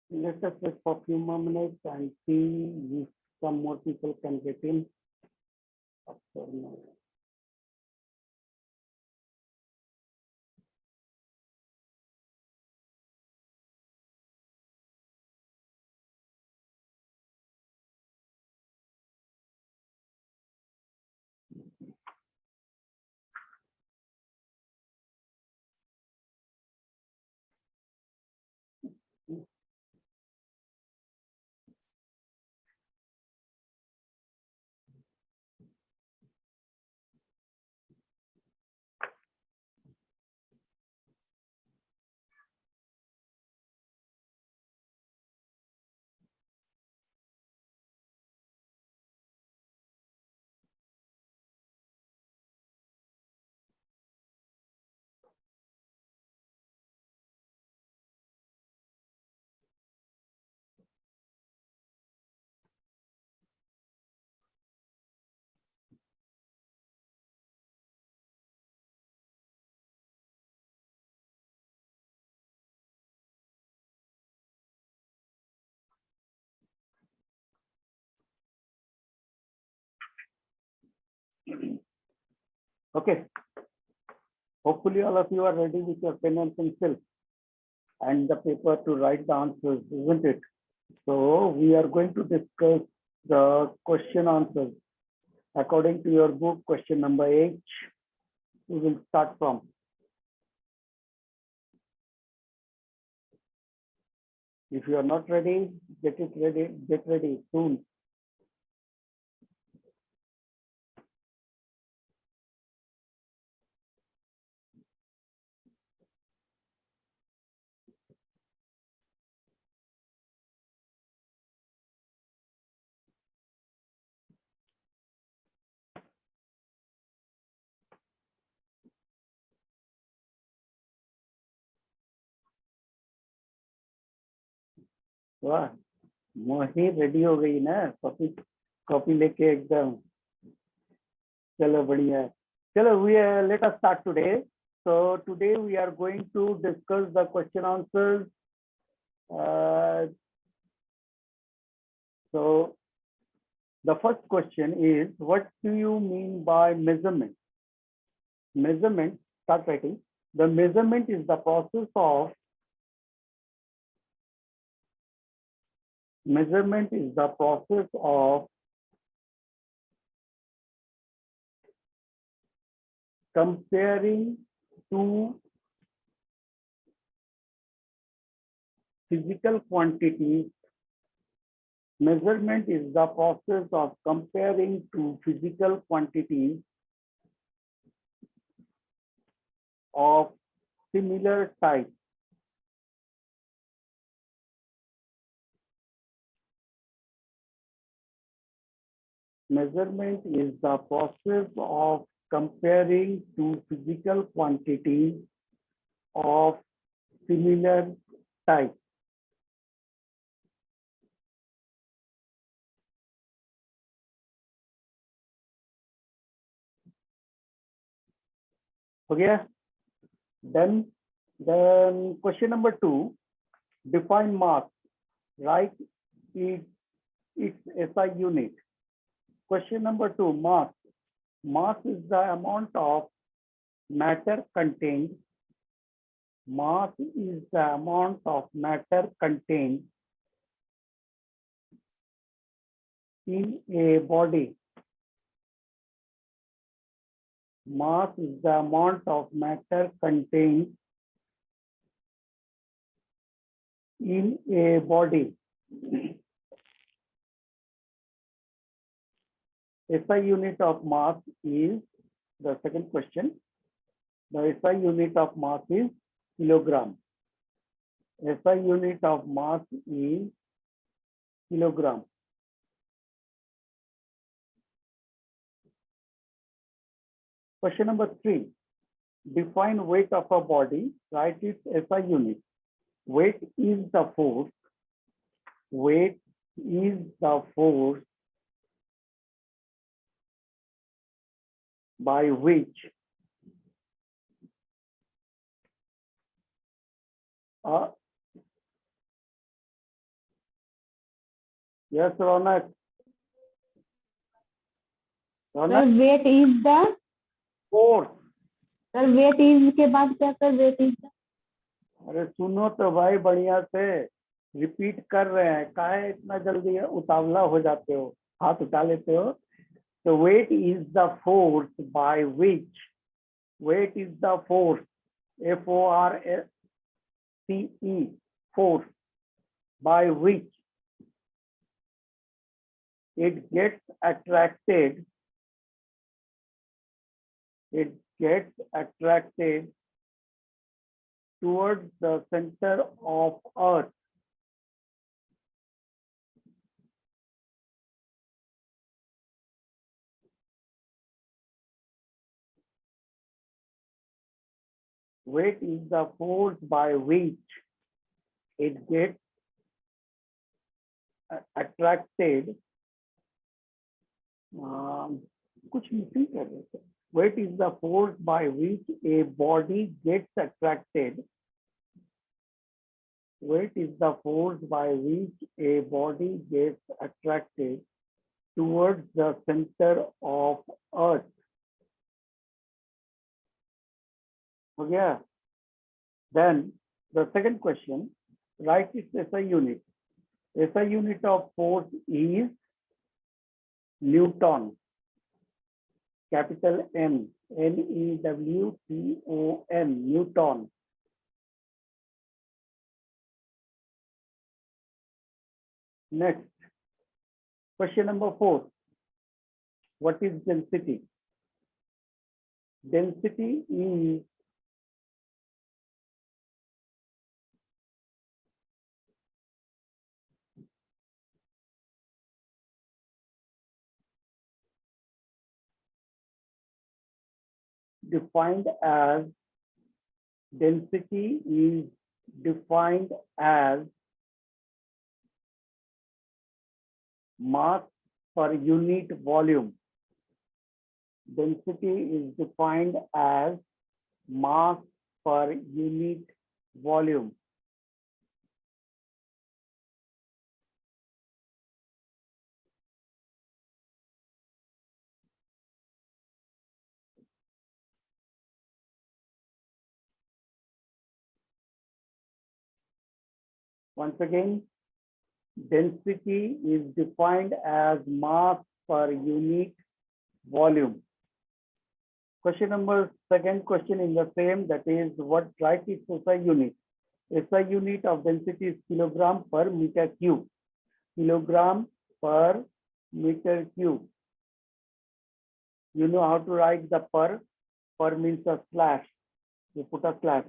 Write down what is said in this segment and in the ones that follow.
Let us wait for a few more minutes and see if some more people can get in. Okay. Hopefully all of you are ready with your pen and pencil and the paper to write the answers, isn't it? So we are going to discuss the question answers. According to your book, question number 8, we will start from. If you are not ready, get ready soon. वाह, मोही ready हो गई ना, copy लेके एकदम. चलो बढ़िया. चलो, let us start today. So today we are going to discuss the question answers. So the first question is, what do you mean by measurement? Measurement, start writing. The measurement is the process of comparing two physical quantities. Measurement is the process of comparing two physical quantities of similar type. Measurement is the process of comparing two physical quantities of similar type. Okay, then question number 2, define mass. Write its SI unit. Question number 2, mass. Mass is the amount of matter contained. Mass is the amount of matter contained in a body. Mass is the amount of matter contained in a body. SI unit of mass is the second question. The SI unit of mass is kilogram. SI unit of mass is kilogram. Question number 3, define weight of a body. Write its SI unit. Weight is the force. Weight is the force by which Yes, Ronak. Sir Ronak, weight is the, force. Sir weight is के बाद क्या sir, weight is the, अरे सुनो तो भाई बढ़िया से, repeat कर रहे हैं, काहे इतना जल्दी उतावला हो जाते हो, हाथ उठा लेते हो। तो weight is the force by which, weight is the force, FORCE, force by which it gets attracted, it gets attracted towards the center of earth. Weight is the force by which it gets attracted, कुछ missing कर रहे थे। Weight is the force by which a body gets attracted. Weight is the force by which a body gets attracted towards the center of earth. हो गया? Then the second question, write its SI unit. SI unit of force is Newton. Capital N, Newton, Newton. Next, question number 4. What is density? Density is defined as, density is defined as mass per unit volume. Density is defined as mass per unit volume. Once again, density is defined as mass per unit volume. Question number, second question in the same, that is, what, write its SI unit. SI unit of density is kilogram per meter cube. Kilogram per meter cube. You know how to write the per. Per means a slash. You put a slash.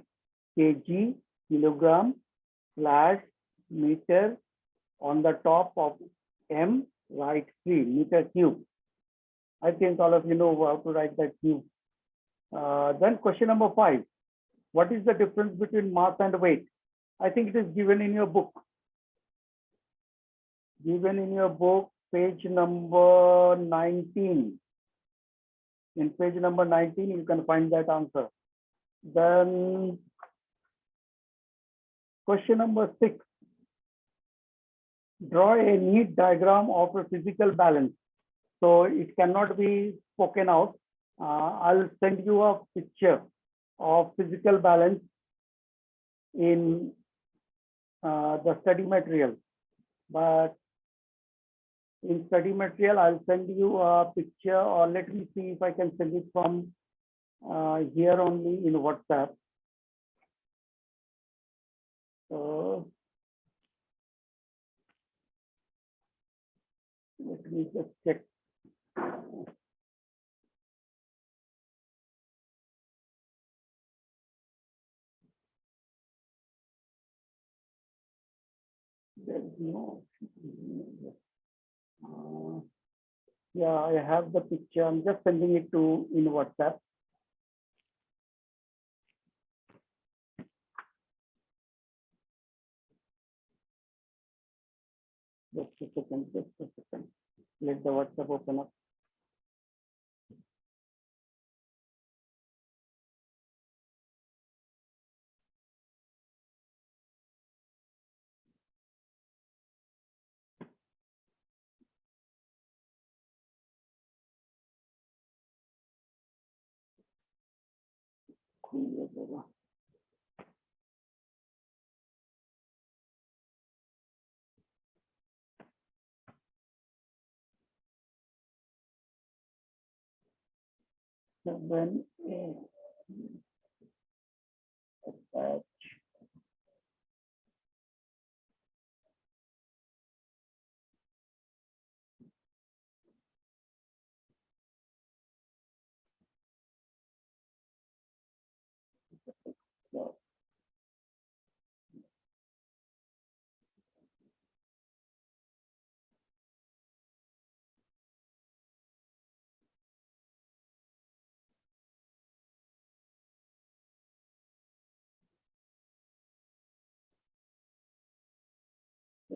kg, kilogram, slash, meter, on the top of m, write c, meter cube. I think all of you know how to write that cube. Then question number 5. What is the difference between mass and weight? I think it is given in your book. Given in your book, page number 19. In page number 19, you can find that answer. Then question number 6. Draw a neat diagram of a physical balance. So it cannot be spoken out. I'll send you a picture of physical balance in the study material. But in study material, I'll send you a picture, or let me see if I can send it from here only in WhatsApp. So let me just check. There is no. Yeah, I have the picture. I'm just sending it to in WhatsApp. Just a second, just a second. Let the WhatsApp open up. 7A. Attach. So,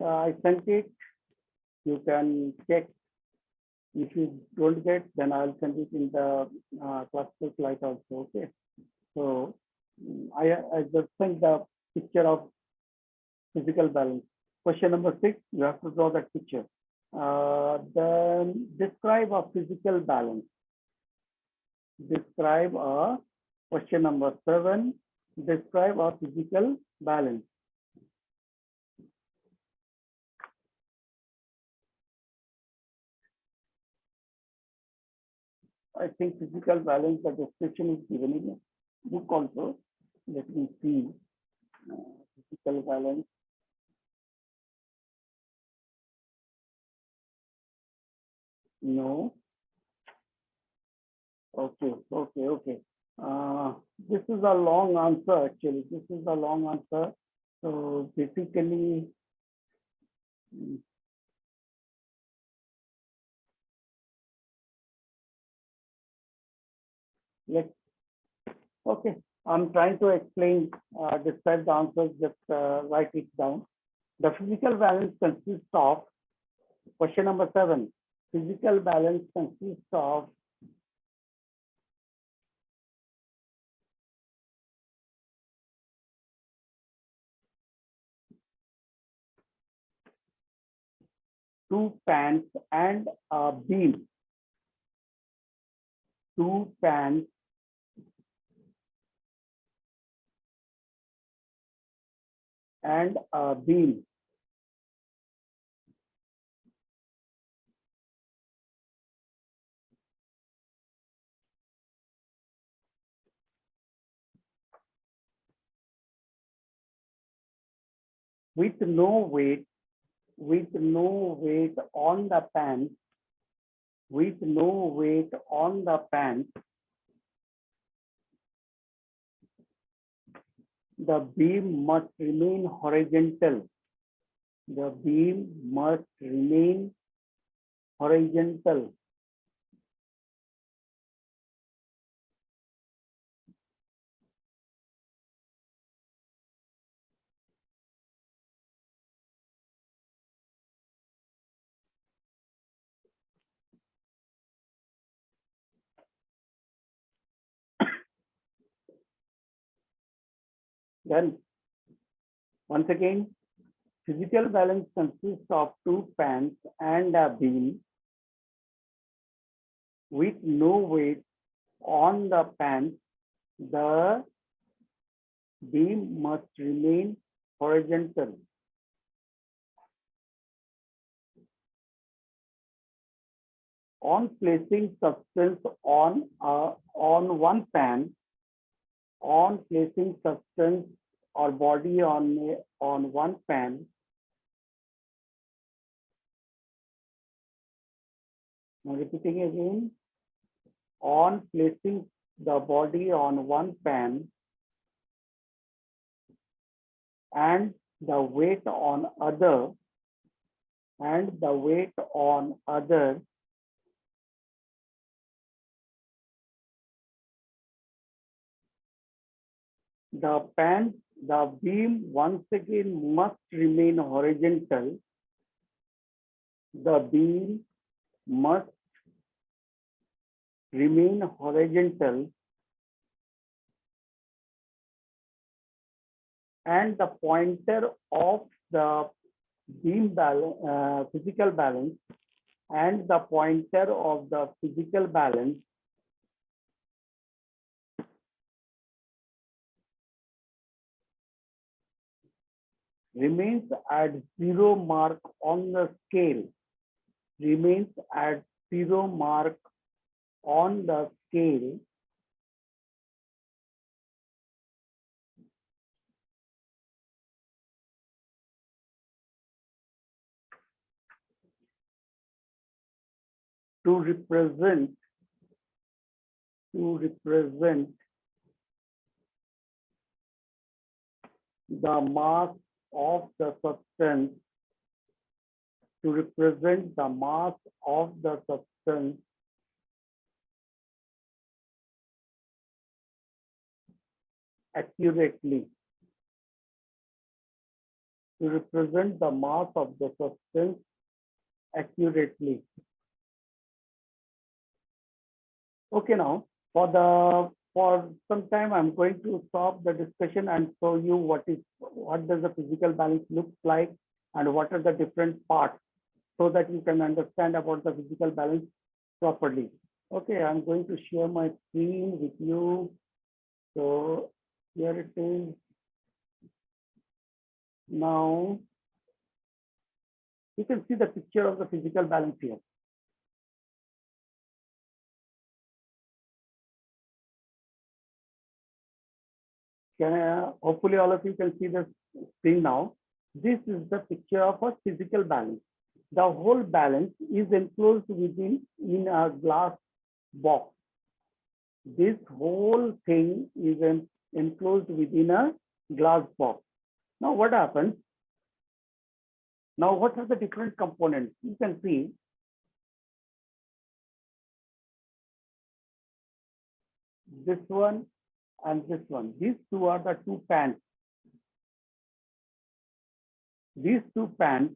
I sent it. You can check. If you don't get, then I'll send it in the cluster slide also. Okay. So I just sent the picture of physical balance. Question number 6, you have to draw that picture. Then describe a physical balance. Describe a, question number 7, describe a physical balance. I think physical balance, the description is given in the book also. Let me see. Physical balance. No. Okay. This is a long answer actually. This is a long answer. So basically, let's, okay. I'm trying to explain, describe the answers, just write it down. The physical balance consists of, question number 7, physical balance consists of two pans and a beam. Two pans and a beam. With no weight on the pan, with no weight on the pan, the beam must remain horizontal. The beam must remain horizontal. Then, once again, physical balance consists of two pans and a beam with no weight on the pan. The beam must remain horizontal. On placing substance on one pan, on placing substance or body on one pan, now repeating again, on placing the body on one pan and the weight on other, the beam once again must remain horizontal. The beam must remain horizontal, and the pointer of the beam balance, physical balance, and the pointer of the physical balance remains at 0 mark on the scale, remains at 0 mark on the scale, to represent the mass of the substance, to represent the mass of the substance accurately, to represent the mass of the substance accurately. Okay, now for some time I'm going to stop the discussion and show you what does the physical balance look like and what are the different parts, so that you can understand about the physical balance properly. Okay, I'm going to share my screen with you. So here it is. Now you can see the picture of the physical balance here. Hopefully all of you can see the screen now. This is the picture of a physical balance. The whole balance is enclosed in a glass box. This whole thing is enclosed within a glass box. Now what happens? Now what are the different components? You can see this one and this one. These two are the two pans. These two pans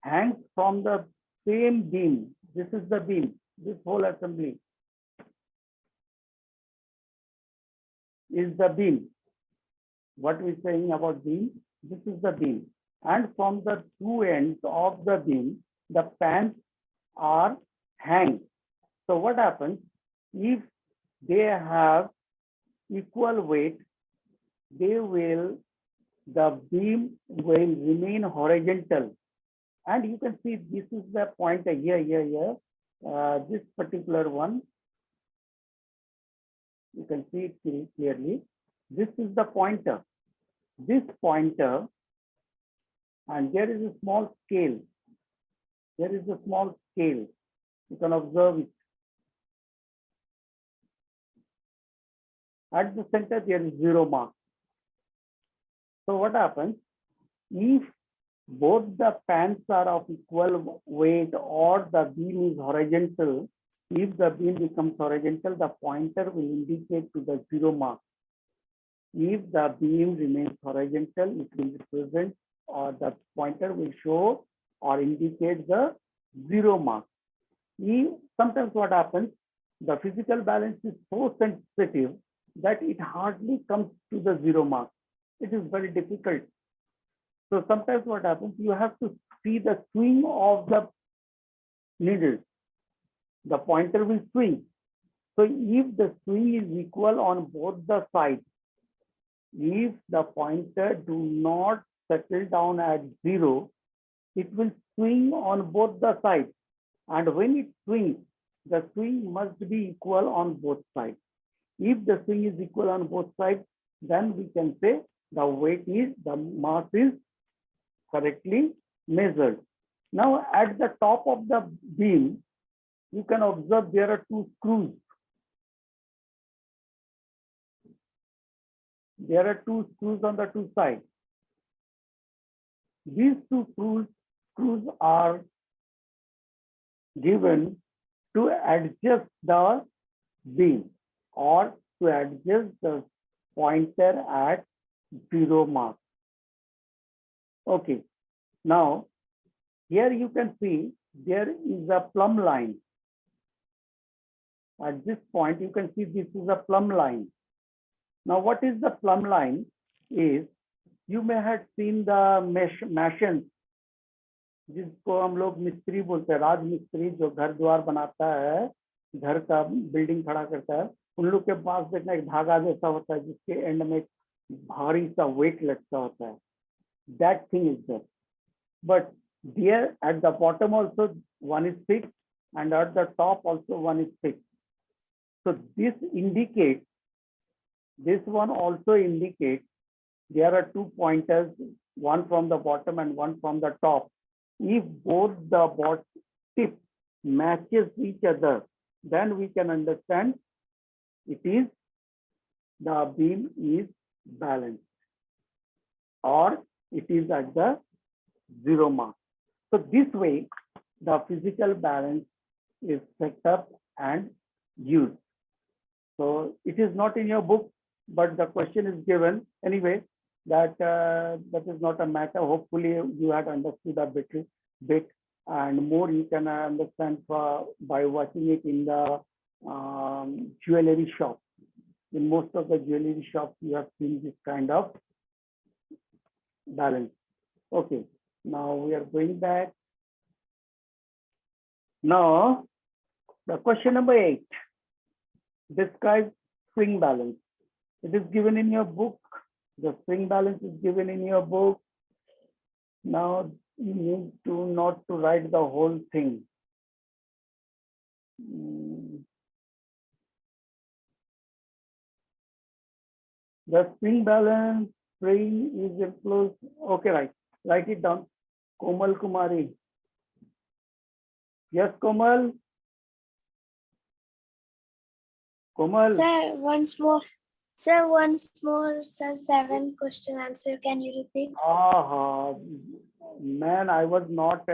hang from the same beam. This is the beam. This whole assembly is the beam. What we're saying about beam, this is the beam. And from the two ends of the beam, the pans are hanged. So what happens? If they have equal weight, the beam will remain horizontal. And you can see this is the pointer here. This particular one, you can see it clearly. This is the pointer. This pointer, and there is a small scale. There is a small scale. You can observe it. At the center, there is 0 mark. So what happens? If both the pans are of equal weight or the beam is horizontal, if the beam becomes horizontal, the pointer will indicate to the 0 mark. If the beam remains horizontal, it will represent, or the pointer will show or indicate the 0 mark. Sometimes what happens, the physical balance is so sensitive that it hardly comes to the 0 mark. It is very difficult. So sometimes what happens, you have to see the swing of the needle. The pointer will swing. So if the swing is equal on both the sides, if the pointer do not settle down at 0, it will swing on both the sides. And when it swings, the swing must be equal on both sides. If the swing is equal on both sides, then we can say the mass is correctly measured. Now at the top of the beam, you can observe there are 2 screws. There are 2 screws on the 2 sides. These 2 screws are given to adjust the beam or to adjust the pointer at 0 mark. Okay. Now, here you can see there is a plumb line. At this point, you can see this is a plumb line. Now, what is the plumb line is, you may have seen the masons, जिसको हम लोग मिस्त्री बोलते हैं, राज मिस्त्री, जो घर द्वार बनाता है, घर का बिल्डिंग खड़ा करता है, उन लोग के पास देखना एक धागा जैसा होता है जिसके एंड में भारी सा वेट लटका होता है. that thing is there. But there at the bottom also one is fixed, and at the top also one is fixed. So this indicates, this one also indicates there are two pointers, one from the bottom and one from the top. If both the tip matches each other, then we can understand it is, the beam is balanced, or it is at the zero mark. So this way, the physical balance is set up and used. So it is not in your book, but the question is given anyway. That is not a matter. Hopefully, you had understood a bit, and more you can understand by watching it in the jewelry shop. In most of the jewelry shops, you have seen this kind of balance. Okay, now we are going back. Now, the question number 8. Describe spring balance. It is given in your book. The spring balance is given in your book. Now you need to not to write the whole thing. The spring balance, spring is enclosed. Okay, right. Write it down. Komal Kumari. Yes, Komal. Komal. Sir, once more. Sir, once more, sir, 7 question answer. Can you repeat? Man, I was not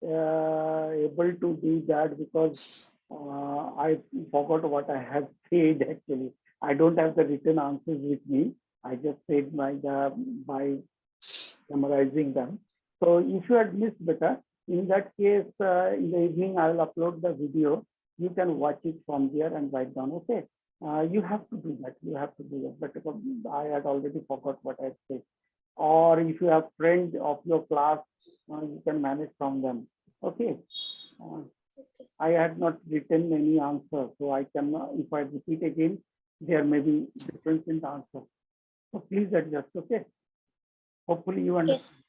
able to do that because I forgot what I have said actually. I don't have the written answers with me. I just said by summarizing them. So if you had missed better, in that case, in the evening, I will upload the video. You can watch it from there and write down, okay? You have to do that. You have to do that. But I had already forgot what I said. Or if you have friends of your class, you can manage from them. Okay. I had not written any answer, so I can. If I repeat again, there may be difference in the answer. So please adjust. Okay. Hopefully you understand.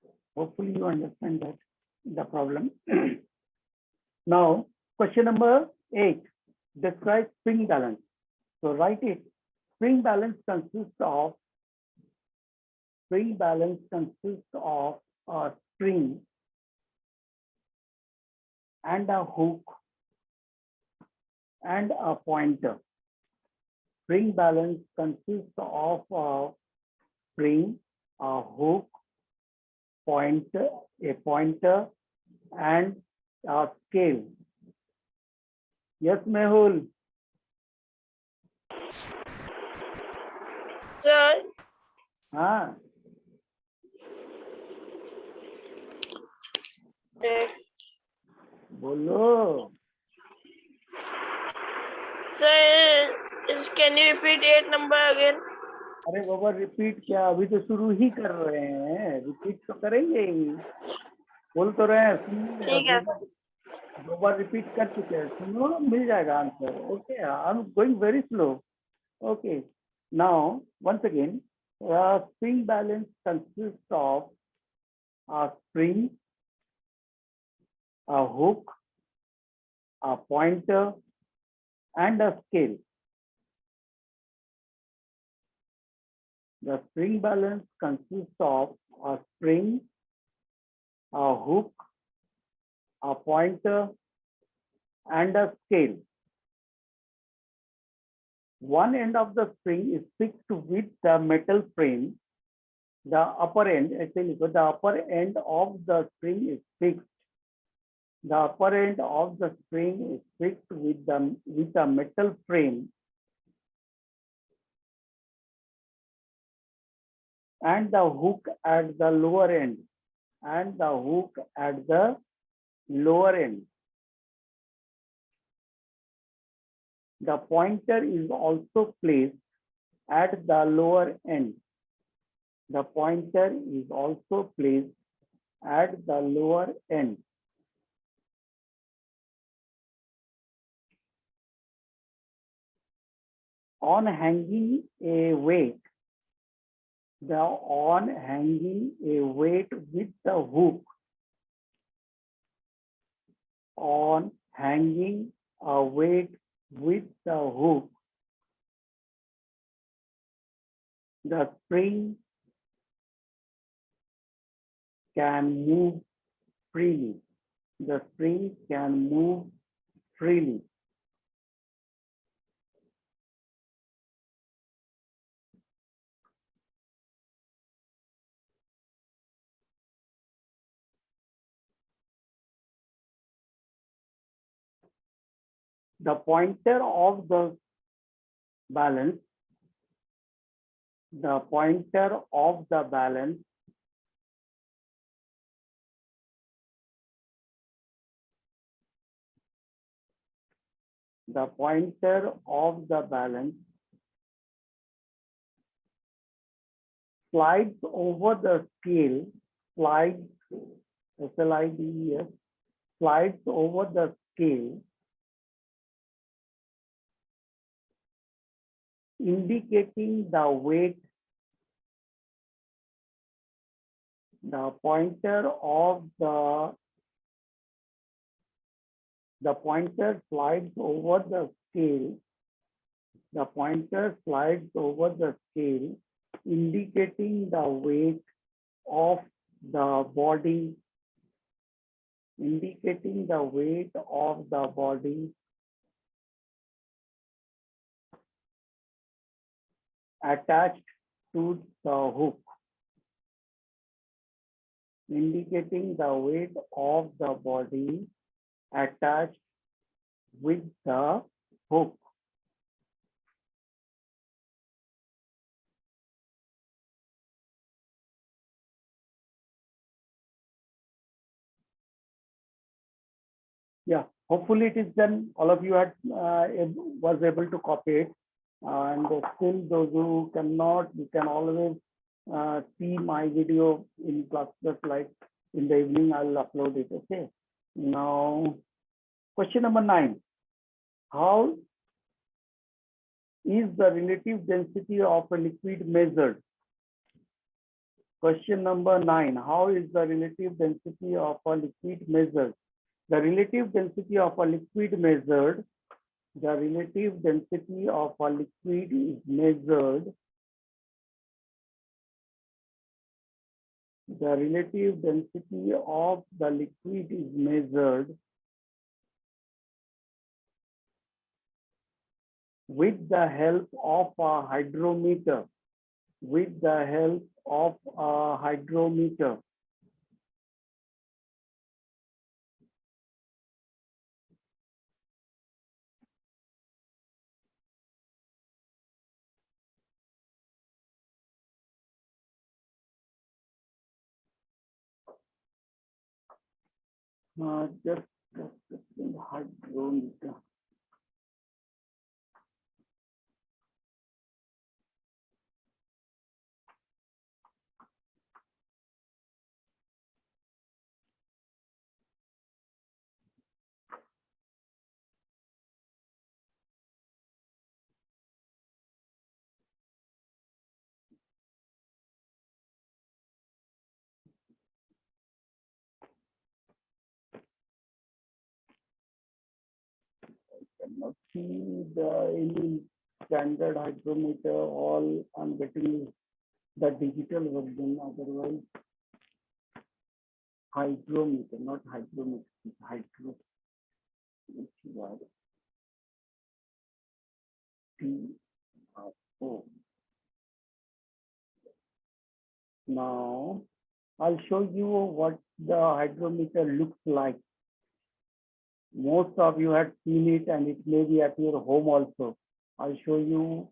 Yes. Hopefully you understand that the problem. Now, question number 8. Describe spring balance. So write it. Spring balance consists of a spring and a hook and a pointer. Spring balance consists of a spring, a hook, a pointer, and a scale. Yes, Mehul. Sir, हाँ बोलो. sir, can you repeat 8 number again? अरे बाबा repeat क्या, अभी तो शुरू ही कर रहे हैं. रिपीट तो करेंगे ही. बोल तो रहे हैं. ठीक है. दो बार रिपीट कर चुके हैं. सुनो, मिल जाएगा answer. Okay, I am going very slow. Okay, now once again, spring balance consists of a spring, a hook, a pointer, and a scale. The spring balance consists of a spring, a hook, a pointer, and a scale. One end of the spring is fixed with the metal frame. The upper end, actually, the upper end of the spring is fixed. The upper end of the spring is fixed with a metal frame, and the hook at the lower end, The pointer is also placed at the lower end. The pointer is also placed at the lower end. On hanging a weight, the on hanging a weight with the hook, on hanging a weight with the hook, the spring can move freely. The spring can move freely. The pointer of the balance, the pointer of the balance the pointer of the balance slides over the scale, slides, S-L-I-D-E-S, slides over the scale, indicating the weight. The pointer of the pointer slides over the scale. The pointer slides over the scale, indicating the weight of the body, indicating the weight of the body attached to the hook, indicating the weight of the body attached with the hook. Yeah, hopefully it is done. All of you had was able to copy it, and still those who cannot, you can always see my video in classes, like in the evening I'll upload it. Okay. Now, question number 9. How is the relative density of a liquid measured? Question number 9. How is the relative density of a liquid measured? The relative density of a liquid measured, the relative density of a liquid is measured, the relative density of the liquid is measured with the help of a hydrometer, with the help of a hydrometer. Just hydrometer. Cannot see the any standard hydrometer. All I'm getting is the digital version. Otherwise, hydrometer, not hydrometer, hydro. T-R-O. Now, I'll show you what the hydrometer looks like. Most of you had seen it, and it may be at your home also. I'll show you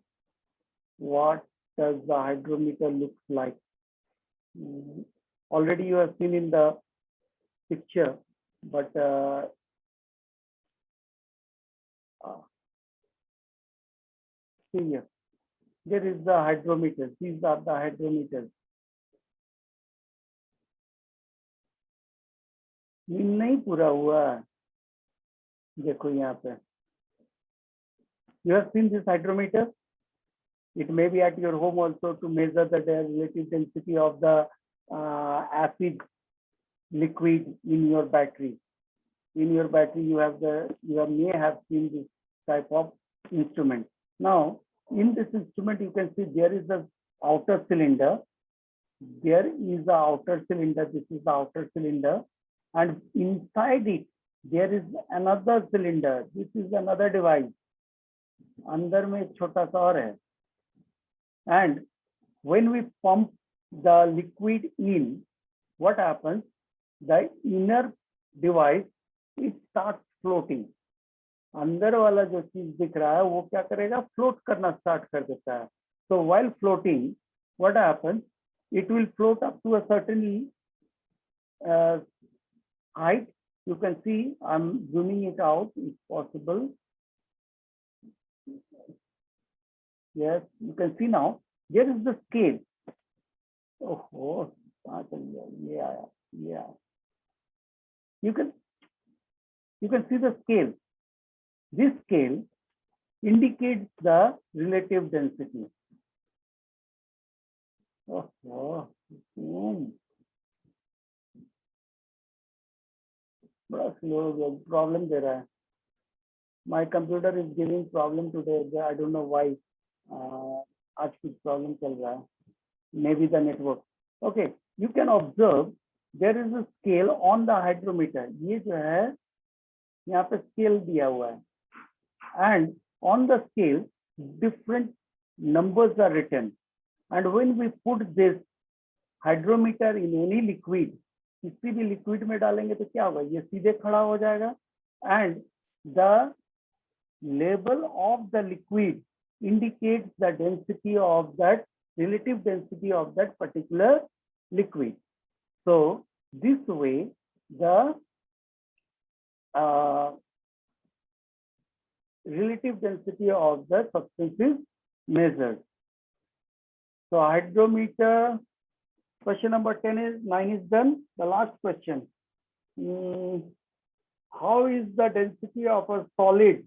what does the hydrometer look like. Already you have seen in the picture, but see here. There is the hydrometer. These are the hydrometers. ये नहीं पूरा हुआ है. देखो यहाँ पे. You have seen this hydrometer? It may be at your home also to measure the relative density of the acid liquid in your battery. In your battery, you may have seen this type of instrument. Now, in this instrument, you can see there is the outer cylinder. There is the outer cylinder. This is the outer cylinder, and inside it there is another cylinder. This is another device. अंदर में एक छोटा सा और है. And when we pump the liquid in, what happens? The inner device, it starts floating. अंदर वाला जो चीज दिख रहा है वो क्या करेगा? फ्लोट करना स्टार्ट कर देता है. So while floating, what happens? It will float up to a certain height. You can see I'm zooming it out if possible. Yes, you can see now. There is the scale. Oh, yeah. You can see the scale. This scale indicates the relative density. बड़ा slow problem दे रहा है. My computer is giving problem today. I don't know why. आज कुछ problem चल रहा है. Maybe the network. Okay, you can observe there is a scale on the hydrometer. ये जो है यहाँ पे scale दिया हुआ है. And on the scale, different numbers are written. And when we put this hydrometer in any liquid, किसी भी liquid में डालेंगे तो क्या होगा? ये सीधे खड़ा हो जाएगा. And the label of the liquid indicates the density of that, relative density of that particular liquid. So this way, the relative density of the substance is measured. So hydrometer, question number 9 is done. The last question. How is the density of a solid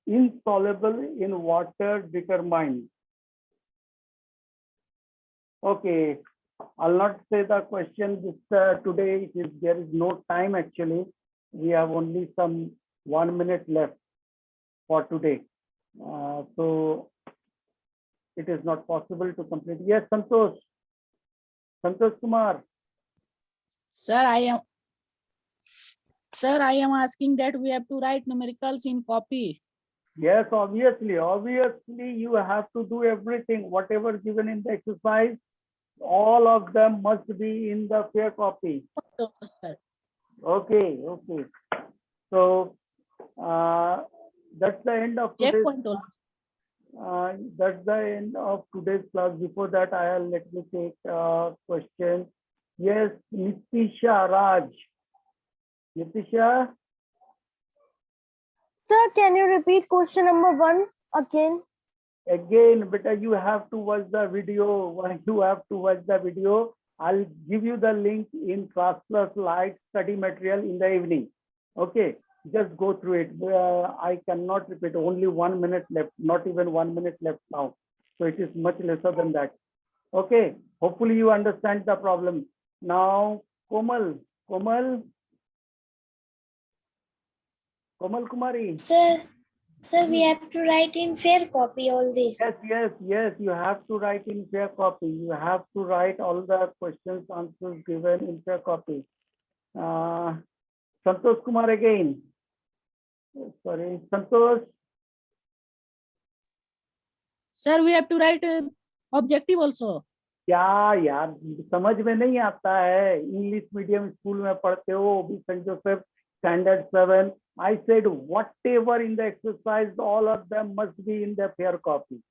insoluble in water determined? Okay, I'll not say the question this today. There is no time actually. We have only some 1 minute left for today. So it is not possible to complete. Yes, Santosh Kumar. Sir, I am asking that we have to write numericals in copy. Yes, obviously you have to do everything, whatever given in the exercise, all of them must be in the fair copy. Okay, sir. Okay. So that's the end of today's. Checkpoint also. That's the end of today's class. Before that, let me take a question. Yes, Nitisha Raj. Nitisha. Sir, can you repeat question number 1 again? Again, beta, you have to watch the video. I'll give you the link in Class Plus Light study material in the evening. Okay, just go through it. I cannot repeat. Only 1 minute left. Not even 1 minute left now. So it is much lesser than that. Okay. Hopefully you understand the problem. Now, Komal Kumari. Sir, we have to write in fair copy all this. Yes. You have to write in fair copy. You have to write all the questions, answers given in fair copy. Santosh Kumar again. Sorry, Santosh. Sir, we have to write objective also. क्या यार समझ में नहीं आता है. English medium school में पढ़ते हो, भी saint Joseph standard 7. I said whatever in the exercise, all of them must be in the fair copy.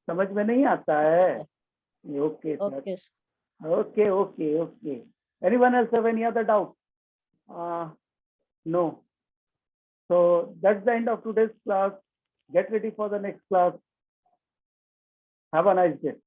समझ में नहीं आता है. Okay, Okay. Okay. Anyone else have any other doubt? No. So that's the end of today's class. Get ready for the next class. Have a nice day.